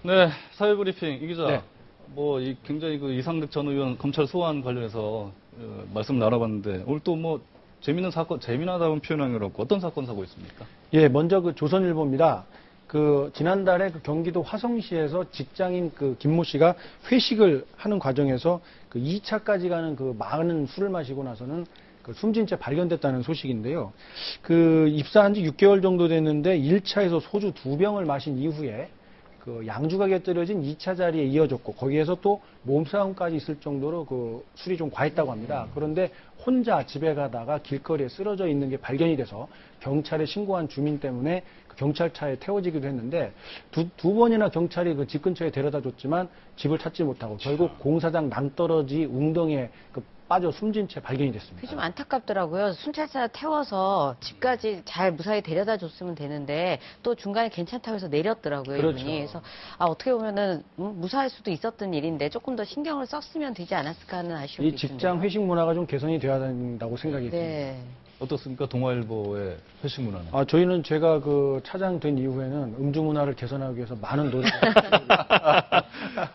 네, 사회브리핑 이 기자. 네. 굉장히 이상득 전 의원 검찰 소환 관련해서 말씀 나눠봤는데 오늘 또 재미있는 사건, 재미나다운 표현이 어렵고 어떤 사건 사고 있습니까? 예, 먼저 조선일보입니다. 지난달에 경기도 화성시에서 직장인 김모 씨가 회식을 하는 과정에서 2차까지 가는 많은 술을 마시고 나서는 숨진 채 발견됐다는 소식인데요. 입사한 지 6개월 정도 됐는데 1차에서 소주 2병을 마신 이후에 양주가 곁들여진 2차 자리에 이어졌고 거기에서 또 몸싸움까지 있을 정도로 술이 좀 과했다고 합니다. 그런데 혼자 집에 가다가 길거리에 쓰러져 있는 게 발견이 돼서 경찰에 신고한 주민 때문에 경찰차에 태워지기도 했는데 두 번이나 경찰이 집 근처에 데려다 줬지만 집을 찾지 못하고 결국 공사장 낭떠러지 웅덩이에 빠져 숨진 채 발견이 됐습니다. 그게 좀 안타깝더라고요. 순찰차 태워서 집까지 잘 무사히 데려다 줬으면 되는데 또 중간에 괜찮다고 해서 내렸더라고요. 그렇죠. 이분이. 그래서 어떻게 보면은 무사할 수도 있었던 일인데 조금 더 신경을 썼으면 되지 않았을까 하는 아쉬움이 이 직장 회식 문화가 좀 개선이 되어야 된다고 생각이 듭니다. 네. 어떻습니까? 동아일보의 회식 문화는? 저희는 제가 차장 된 이후에는 음주 문화를 개선하기 위해서 많은 노력을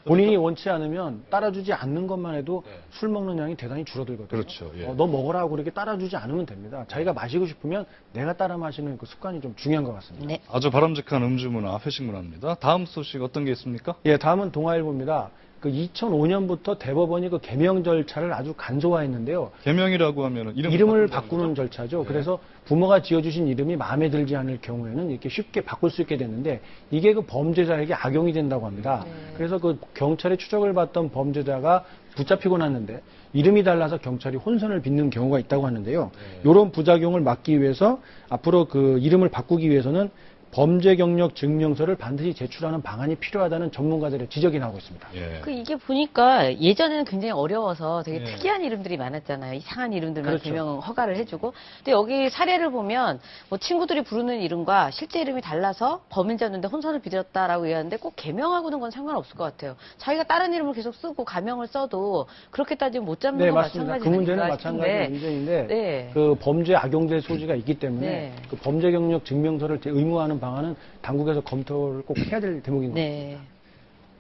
본인이 원치 않으면 따라주지 않는 것만 해도 술 먹는 양이 대단히 줄어들거든요. 그렇죠. 예. 너 먹으라고 그렇게 따라주지 않으면 됩니다. 자기가 마시고 싶으면 내가 따라 마시는 습관이 좀 중요한 것 같습니다. 네. 아주 바람직한 음주 문화, 회식 문화입니다. 다음 소식 어떤 게 있습니까? 예, 다음은 동아일보입니다. 2005년부터 대법원이 개명 절차를 아주 간소화했는데요. 개명이라고 하면 이름을 바꾸는 절차죠. 네. 그래서 부모가 지어주신 이름이 마음에 들지 않을 경우에는 이렇게 쉽게 바꿀 수 있게 됐는데 이게 범죄자에게 악용이 된다고 합니다. 네. 그래서 경찰의 추적을 받던 범죄자가 붙잡히고 났는데 이름이 달라서 경찰이 혼선을 빚는 경우가 있다고 하는데요. 이런 부작용을 막기 위해서 앞으로 이름을 바꾸기 위해서는 범죄 경력 증명서를 반드시 제출하는 방안이 필요하다는 전문가들의 지적이 나오고 있습니다. 예. 이게 보니까 예전에는 굉장히 어려워서 되게 예. 특이한 이름들이 많았잖아요. 이상한 이름들만 그렇죠. 개명 허가를 해주고. 근데 여기 사례를 보면 친구들이 부르는 이름과 실제 이름이 달라서 범인자였는데 혼선을 빚었다라고 얘기하는데 꼭 개명하고는 건 상관없을 것 같아요. 자기가 다른 이름을 계속 쓰고 가명을 써도 그렇게 따지면 못 잡는 네, 건 맞습니다. 마찬가지 그 문제는 아닐까 마찬가지 싶은데. 문제인데 네. 범죄에 악용될 소지가 있기 때문에 네. 범죄 경력 증명서를 의무화하는 방안은 당국에서 검토를 꼭 해야 될 대목인 것 네. 같습니다.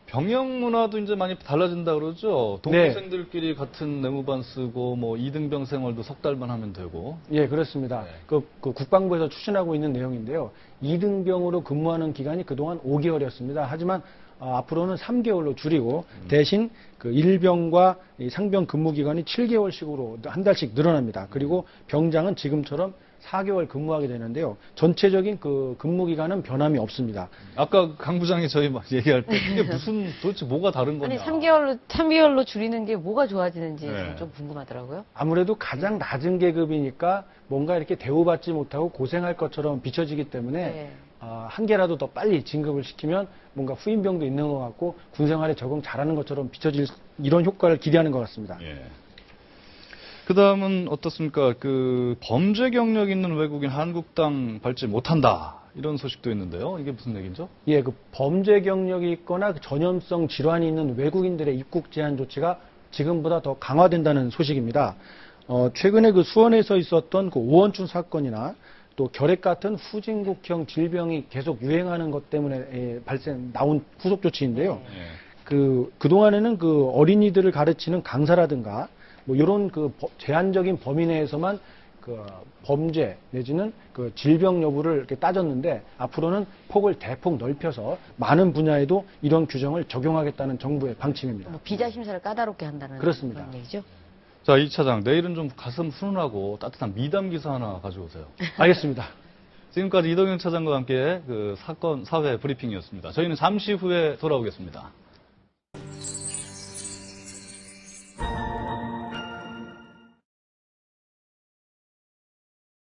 병역 문화도 이제 많이 달라진다 그러죠. 동생들끼리 같은 내무반 쓰고 2등병 생활도 3달만 하면 되고. 예, 그렇습니다. 네. 국방부에서 추진하고 있는 내용인데요. 2등병으로 근무하는 기간이 그동안 5개월이었습니다. 하지만 앞으로는 3개월로 줄이고 대신 1병과 상병 근무 기간이 7개월씩으로 한 달씩 늘어납니다. 그리고 병장은 지금처럼 4개월 근무하게 되는데요. 전체적인 근무 기간은 변함이 없습니다. 아까 강 부장이 저희 얘기할 때 이게 도대체 뭐가 다른 거냐. 아니 3개월로 줄이는 게 뭐가 좋아지는지 네. 좀 궁금하더라고요. 아무래도 가장 낮은 계급이니까 뭔가 이렇게 대우받지 못하고 고생할 것처럼 비춰지기 때문에 네. 한 개라도 더 빨리 진급을 시키면 뭔가 후임병도 있는 것 같고 군생활에 적응 잘하는 것처럼 비춰질 이런 효과를 기대하는 것 같습니다. 예. 그 다음은 어떻습니까? 범죄 경력 있는 외국인 한국 땅 밟지 못한다. 이런 소식도 있는데요. 이게 무슨 얘기죠? 예, 범죄 경력이 있거나 전염성 질환이 있는 외국인들의 입국 제한 조치가 지금보다 더 강화된다는 소식입니다. 최근에 수원에서 있었던 오원춘 사건이나 또 결핵 같은 후진국형 질병이 계속 유행하는 것 때문에 나온 후속 조치인데요. 그동안에는 어린이들을 가르치는 강사라든가 이런 제한적인 범위 내에서만 범죄 내지는 질병 여부를 이렇게 따졌는데 앞으로는 폭을 대폭 넓혀서 많은 분야에도 이런 규정을 적용하겠다는 정부의 방침입니다. 비자 심사를 까다롭게 한다는 그렇습니다. 그런 얘기죠. 자, 이 차장, 내일은 좀 가슴 훈훈하고 따뜻한 미담 기사 하나 가져오세요. 알겠습니다. 지금까지 이동현 차장과 함께 사건 사회 브리핑이었습니다. 저희는 잠시 후에 돌아오겠습니다.